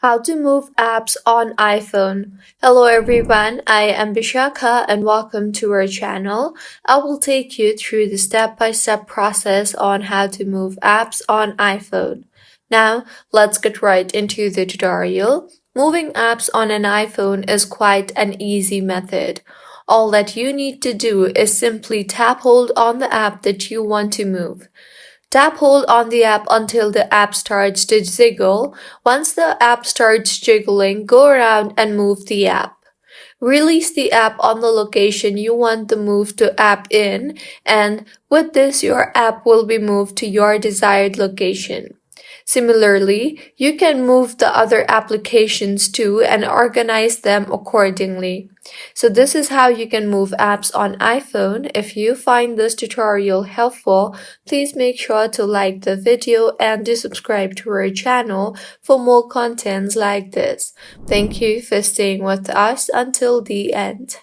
How to move apps on iPhone. Hello everyone, I am Bishaka and welcome to our channel. I will take you through the step-by-step process on how to move apps on iPhone. Now, let's get right into the tutorial. Moving apps on an iPhone is quite an easy method. All that you need to do is simply tap hold on the app that you want to move. Tap hold on the app until the app starts to jiggle. Once the app starts jiggling, go around and move the app. Release the app on the location you want the move to app in, and with this, your app will be moved to your desired location. Similarly, you can move the other applications too and organize them accordingly. So this is how you can move apps on iPhone. If you find this tutorial helpful, please make sure to like the video and to subscribe to our channel for more contents like this. Thank you for staying with us until the end.